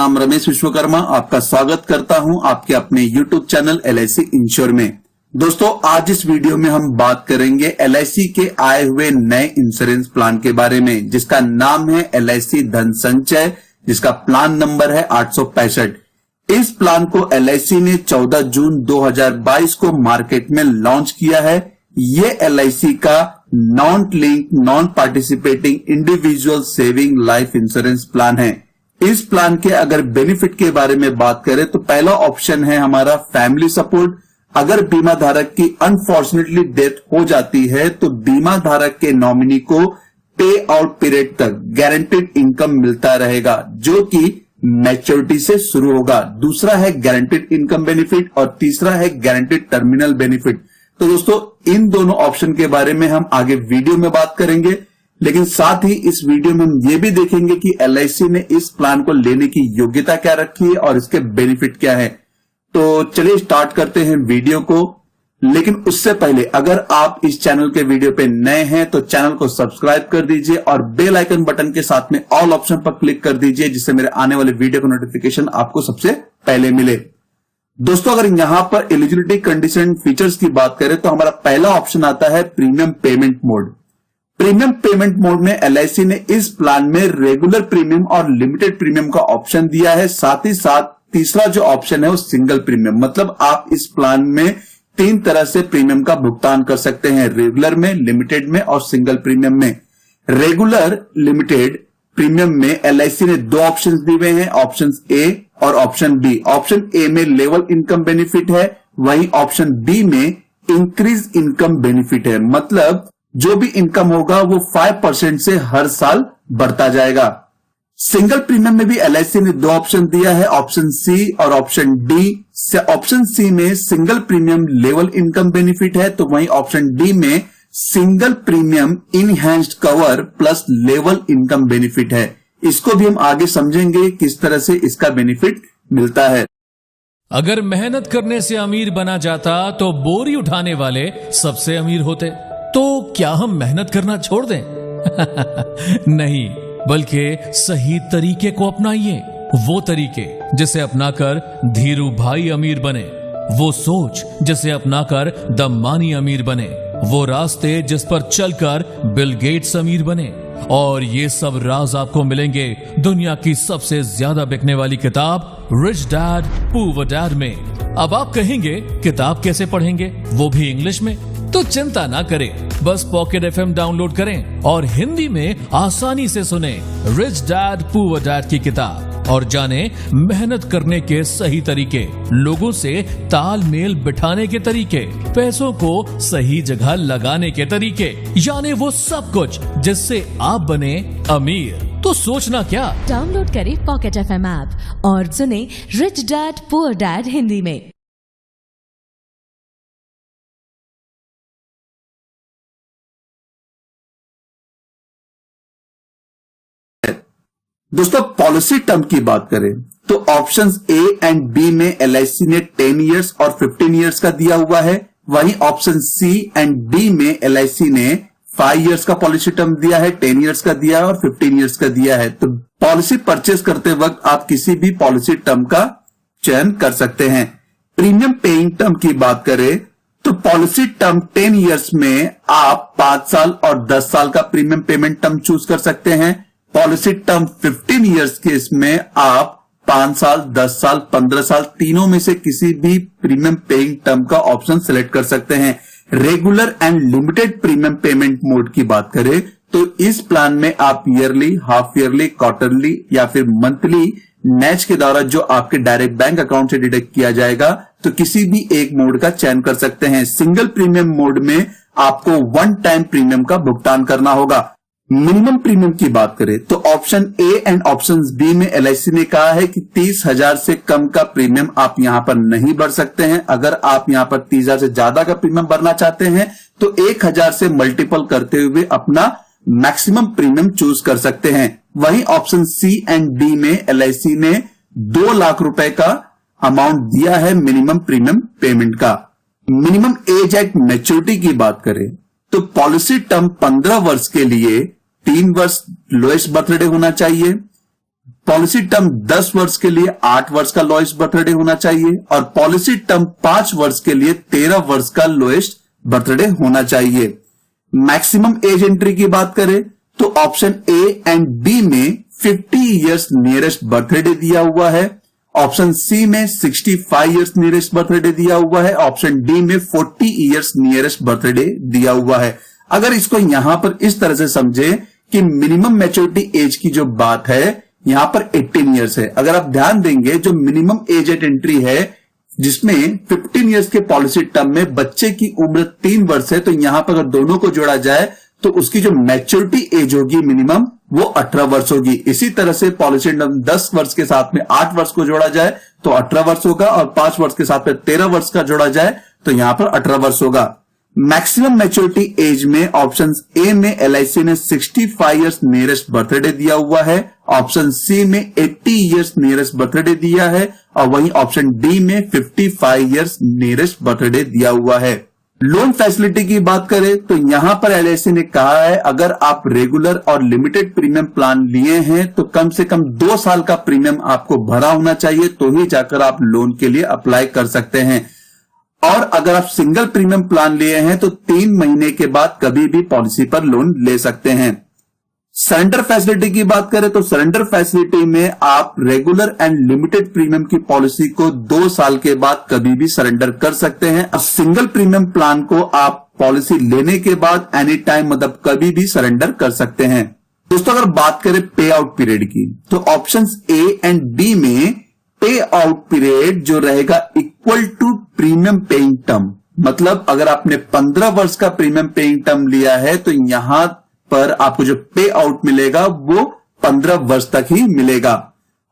नाम रमेश विश्वकर्मा आपका स्वागत करता हूं आपके अपने YouTube चैनल LIC इंश्योर में। दोस्तों आज इस वीडियो में हम बात करेंगे LIC के आए हुए नए इंश्योरेंस प्लान के बारे में, जिसका नाम है LIC धन संचय, जिसका प्लान नंबर है 865। इस प्लान को LIC ने 14 जून 2022 को मार्केट में लॉन्च किया है। ये LIC का non link non participating individual saving life insurance plan है। इस प्लान के अगर बेनिफिट के बारे में बात करें तो पहला ऑप्शन है हमारा फैमिली सपोर्ट। अगर बीमा धारक की अनफॉर्चुनेटली डेथ हो जाती है तो बीमा धारक के नॉमिनी को पे आउट पीरियड तक गारंटेड इनकम मिलता रहेगा, जो कि मैच्योरिटी से शुरू होगा। दूसरा है गारंटेड इनकम बेनिफिट और तीसरा है गारंटेड टर्मिनल बेनिफिट। तो दोस्तों इन दोनों ऑप्शन के बारे में हम आगे वीडियो में बात करेंगे, लेकिन साथ ही इस वीडियो में हम ये भी देखेंगे कि LIC ने इस प्लान को लेने की योग्यता क्या रखी है और इसके बेनिफिट क्या है। तो चलिए स्टार्ट करते हैं वीडियो को। लेकिन उससे पहले अगर आप इस चैनल के वीडियो पे नए हैं तो चैनल को सब्सक्राइब कर दीजिए और बेल आइकन बटन के साथ में ऑल ऑप्शन पर क्लिक कर दीजिए, जिससे मेरे आने वाले वीडियो का नोटिफिकेशन आपको सबसे पहले मिले। दोस्तों अगर यहां पर एलिजिबिलिटी कंडीशन फीचर्स की बात करें तो हमारा पहला ऑप्शन आता है premium payment mode. Premium payment mode में LIC ने इस प्लान में रेगुलर प्रीमियम और लिमिटेड प्रीमियम का ऑप्शन दिया है। साथ ही साथ तीसरा जो ऑप्शन है वो सिंगल प्रीमियम, मतलब आप इस प्लान में 3 तरह से प्रीमियम का भुगतान कर सकते हैं, रेगुलर में, लिमिटेड में और सिंगल प्रीमियम में। रेगुलर लिमिटेड प्रीमियम में LIC ने 2 ऑप्शन दिए हुए हैं, ऑप्शन A और ऑप्शन B। ऑप्शन A में लेवल इनकम बेनिफिट है, वहीं ऑप्शन B में इंक्रीज इनकम बेनिफिट है, मतलब जो भी इनकम होगा वो 5% से हर साल बढ़ता जाएगा। सिंगल प्रीमियम में भी LIC ने 2 ऑप्शन दिया है, ऑप्शन C और ऑप्शन D। ऑप्शन C में single premium level income benefit है, तो वहीं ऑप्शन D में single premium enhanced cover plus level income benefit है। इसको भी हम आगे समझेंगे किस तरह से इसका बेनिफिट मिलता है। अगर मेहनत करने से अमीर बना जाता तो बोरी उठाने वाले सबसे अमीर होते। तो क्या हम मेहनत करना छोड़ दें? नहीं, बल्कि सही तरीके को अपनाइए। वो तरीके जिसे अपनाकर धीरू भाई अमीर बने, वो सोच जिसे अपनाकर दम्मानी अमीर बने, वो रास्ते जिस पर चलकर बिल गेट्स अमीर बने। और ये सब राज आपको मिलेंगे दुनिया की सबसे ज्यादा बिकने वाली किताब रिच डैड पुअर डैड में। अब आप कहेंगे किताब कैसे पढ़ेंगे, वो भी इंग्लिश में? तो चिंता ना करें, बस पॉकेट FM डाउनलोड करें और हिंदी में आसानी से सुने रिच डैड पुअर डैड की किताब और जाने मेहनत करने के सही तरीके, लोगों से तालमेल बिठाने के तरीके, पैसों को सही जगह लगाने के तरीके, यानी वो सब कुछ जिससे आप बने अमीर। तो सोचना क्या, डाउनलोड करें पॉकेट FM ऐप और सुने rich dad poor dad Hindi में। दोस्तों पॉलिसी टर्म की बात करें तो ऑप्शंस A एंड B में LIC ने 10 इयर्स और 15 इयर्स का दिया हुआ है, वहीं ऑप्शन C एंड D में LIC ने 5 इयर्स का पॉलिसी टर्म दिया है, 10 इयर्स का दिया है और 15 इयर्स का दिया है। तो पॉलिसी परचेस करते वक्त आप किसी भी पॉलिसी टर्म का चयन कर सकते हैं। प्रीमियम पेइंग टर्म की बात करें तो पॉलिसी टर्म 10 इयर्स में आप 5 साल और 10 साल का प्रीमियम पेमेंट टर्म चूज कर सकते हैं। पॉलिसी टर्म 15 इयर्स के इसमें आप 5 साल, 10 साल, 15 साल तीनों में से किसी भी प्रीमियम पेइंग टर्म का ऑप्शन सिलेक्ट कर सकते हैं। Regular and limited premium payment mode की बात करें तो इस प्लान में आप ईयरली, हाफ ईयरली, क्वार्टरली या फिर मंथली नेच के द्वारा जो आपके डायरेक्ट बैंक अकाउंट से डिडक्ट किया जाएगा, तो किसी भी एक मोड का चयन कर सकते हैं। सिंगल प्रीमियम मोड में आपको 1 टाइम प्रीमियम का भुगतान करना होगा। मिनिमम प्रीमियम की बात करें तो option A and option B में LIC ने कहा है कि 30,000 से कम का प्रीमियम आप यहां पर नहीं भर सकते हैं। अगर आप यहां पर 30,000 से ज्यादा का प्रीमियम भरना चाहते हैं तो 1,000 से मल्टीपल करते हुए अपना मैक्सिमम प्रीमियम चूज कर सकते हैं। वहीं ऑप्शन C एंड D में LIC ने 2 लाख रुपए का अमाउंट दिया है मिनिमम प्रीमियम पेमेंट का। मिनिमम एज एट मैच्योरिटी की बात करें तो पॉलिसी टर्म 15 वर्ष के लिए 3 वर्ष लोएस्ट बर्थडे होना चाहिए। पॉलिसी टर्म 10 वर्ष के लिए 8 वर्ष का लोएस्ट बर्थडे होना चाहिए और पॉलिसी टर्म 5 वर्ष के लिए 13 वर्ष का लोएस्ट बर्थडे होना चाहिए। मैक्सिमम एज एंट्री की बात करें तो ऑप्शन ए एंड बी में 50 इयर्स नियरेस्ट बर्थडे दिया हुआ है, ऑप्शन सी में 65 इयर्स नियरेस्ट बर्थडे दिया हुआ है, ऑप्शन डी में 40 इयर्स नियरेस्ट बर्थडे दिया हुआ है। अगर इसको यहां पर इस तरह से समझे कि मिनिमम मैच्योरिटी एज की जो बात है यहां पर 18 इयर्स है। अगर आप ध्यान देंगे जो मिनिमम एज एट एंट्री है जिसमें 15 इयर्स के पॉलिसी टर्म में बच्चे की उम्र 3 वर्ष है, तो यहां पर अगर दोनों को जोड़ा जाए तो उसकी जो मैच्योरिटी एज होगी मिनिमम वो 18 वर्ष होगी। इसी तरह से पॉलिसी टर्म 10 वर्ष के साथ में 8 वर्ष को जोड़ा जाए तो 18 वर्ष होगा और 5 वर्ष के साथ में 13 वर्ष का जोड़ा जाए तो यहां पर 18 वर्ष होगा। मैक्सिमम मैच्योरिटी एज में ऑप्शन ए में एलआईसी ने 65 इयर्स नियरेस्ट बर्थडे दिया हुआ है, ऑप्शन सी में 80 इयर्स नियरेस्ट बर्थडे दिया है और वहीं ऑप्शन डी में 55 इयर्स नियरेस्ट बर्थडे दिया हुआ है। लोन फैसिलिटी की बात करें तो यहां पर एलआईसी ने कहा है अगर आप रेगुलर और लिमिटेड प्रीमियम प्लान लिए हैं तो कम से कम 2 साल का प्रीमियम आपको भरा होना चाहिए तो ही जाकर आप लोन के लिए अप्लाई कर सकते हैं। और अगर आप सिंगल प्रीमियम प्लान लिए हैं तो 3 महीने के बाद कभी भी पॉलिसी पर लोन ले सकते हैं। सरेंडर फैसिलिटी की बात करें तो सरेंडर फैसिलिटी में आप रेगुलर एंड लिमिटेड प्रीमियम की पॉलिसी को 2 साल के बाद कभी भी सरेंडर कर सकते हैं। अब सिंगल प्रीमियम प्लान को आप पॉलिसी लेने के बाद एनी टाइम मतलब कभी भी सरेंडर कर सकते हैं। दोस्तों अगर बात करें पे आउट पीरियड की तो ऑप्शंस ए एंड बी में पे आउट पीरियड जो रहेगा equal to premium paying term, मतलब अगर आपने 15 वर्ष का प्रीमियम पेइंग टर्म लिया है तो यहां पर आपको जो पे आउट मिलेगा वो 15 वर्ष तक ही मिलेगा।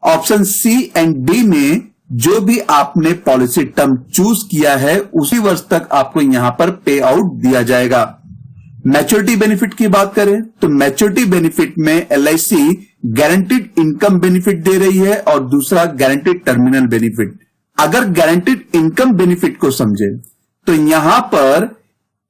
ऑप्शन सी एंड डी में जो भी आपने पॉलिसी टर्म चूज किया है उसी वर्ष तक आपको यहां पर पे आउट दिया जाएगा। मैच्योरिटी बेनिफिट की बात करें तो मैच्योरिटी बेनिफिट में एलआईसी गारंटीड इनकम बेनिफिट दे रही है और दूसरा गारंटीड टर्मिनल बेनिफिट। अगर गारंटीड इनकम बेनिफिट को समझे तो यहां पर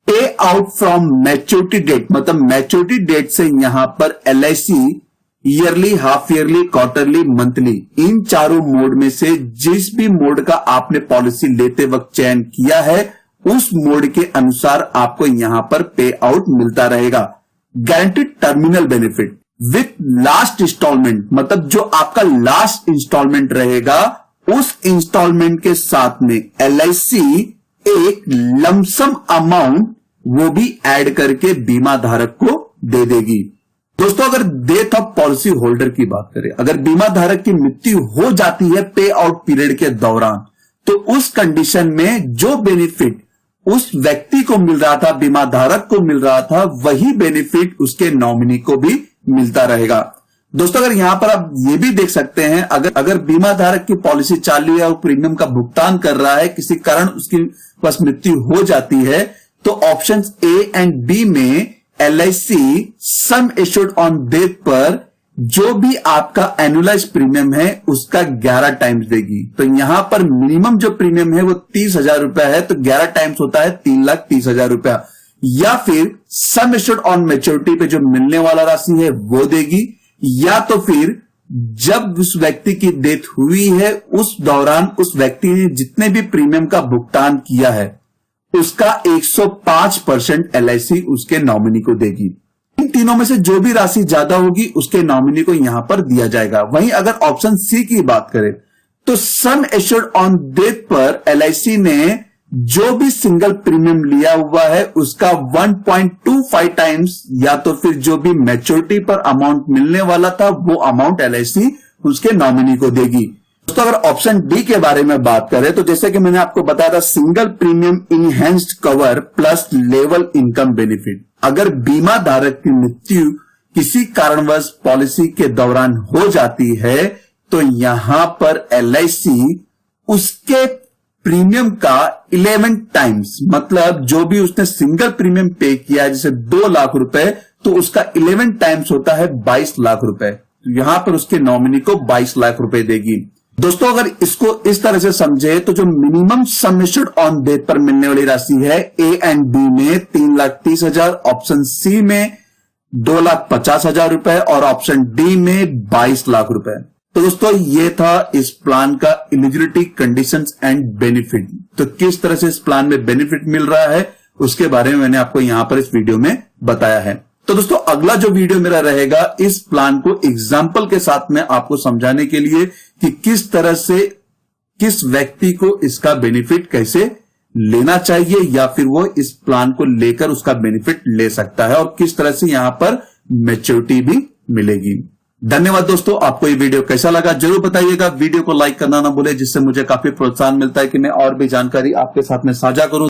पे आउट फ्रॉम मैच्योरिटी डेट, मतलब मैच्योरिटी डेट से यहां पर LIC yearly, half yearly, quarterly, monthly in चारों मोड में से जिस भी मोड का आपने पॉलिसी लेते वक्त चयन किया है उस मोड के अनुसार आपको यहां पर पे आउट मिलता रहेगा। Guaranteed terminal benefit with last instalment, मतलब जो आपका लास्ट इंस्टॉलमेंट रहेगा उस इंस्टॉलमेंट के साथ में एलआईसी एक लमसम अमाउंट वो भी ऐड करके बीमा धारक को दे देगी। दोस्तों अगर डेथ ऑफ पॉलिसी होल्डर की बात करें, अगर बीमा धारक की मृत्यु हो जाती है पे आउट पीरियड के दौरान तो उस कंडीशन में जो बेनिफिट उस व्यक्ति को मिल रहा था, बीमा धारक को मिल रहा था, वही बेनिफिट उसके नॉमिनी को भी मिलता रहेगा। दोस्तों अगर यहां पर आप ये भी देख सकते हैं अगर बीमा धारक की पॉलिसी चालू है और प्रीमियम का भुगतान कर रहा है, किसी कारण उसकी बस मृत्यु हो जाती है तो ऑप्शन ए एंड बी में LIC sum assured on death पर जो भी आपका एनुअलाइज प्रीमियम है उसका 11 टाइम्स देगी। तो यहां पर मिनिमम जो प्रीमियम है वो 30,000 रुपया है तो 11 टाइम्स होता है 3,30,000 रुपया। या फिर सम एश्योर्ड ऑन मैच्योरिटी पे जो मिलने वाला राशि है वो देगी, या तो फिर जब उस व्यक्ति की डेथ हुई है उस दौरान उस व्यक्ति ने जितने भी प्रीमियम का भुगतान किया है उसका 105% एलआईसी उसके नॉमिनी को देगी। इन तीनों में से जो भी राशि ज्यादा होगी उसके नॉमिनी को यहां पर दिया जाएगा। वहीं अगर ऑप्शन सी की बात करें तो सम एश्योर्ड ऑन डेथ पर एलआईसी ने जो भी सिंगल प्रीमियम लिया हुआ है उसका 1.25 टाइम्स या तो फिर जो भी मैच्योरिटी पर अमाउंट मिलने वाला था वो अमाउंट एलआईसी उसके नॉमिनी को देगी। दोस्तों अगर ऑप्शन डी के बारे में बात करें तो जैसे कि मैंने आपको बताया था single premium enhanced cover plus level income benefit, अगर बीमा धारक की मृत्यु किसी कारणवश पॉलिसी के दौरान हो जाती है तो यहां पर एलआईसी उसके प्रीमियम का 11 टाइम्स, मतलब जो भी उसने सिंगल प्रीमियम पे किया है जैसे 2 लाख रुपए तो उसका 11 टाइम्स होता है 22 लाख रुपए। तो यहां पर उसके नॉमिनी को 22 लाख रुपए देगी। दोस्तों अगर इसको इस तरह से समझे तो जो minimum sum assured on death पर मिलने वाली राशि है ए एंड बी में 3,30,000, ऑप्शन सी में 2,50,000 रुपए और ऑप्शन डी में 22 लाख रुपए। तो दोस्तों ये था इस प्लान का एलिजिबिलिटी कंडीशंस एंड बेनिफिट। तो किस तरह से इस प्लान में बेनिफिट मिल रहा है उसके बारे में मैंने आपको यहां पर इस वीडियो में बताया है। तो दोस्तों अगला जो वीडियो मेरा रहेगा इस प्लान को एग्जाम्पल के साथ में आपको समझाने के लिए कि किस तरह से किस व्यक्ति को इसका बेनिफिट कैसे लेना चाहिए या फिर वो इस प्लान को लेकर उसका बेनिफिट ले सकता है और किस तरह से यहां पर मैच्योरिटी भी मिलेगी। धन्यवाद दोस्तों, आपको ये वीडियो कैसा लगा जरूर बताइएगा। वीडियो को लाइक करना ना भूले, जिससे मुझे काफी प्रोत्साहन मिलता है कि मैं और भी जानकारी आपके साथ में साझा करूं।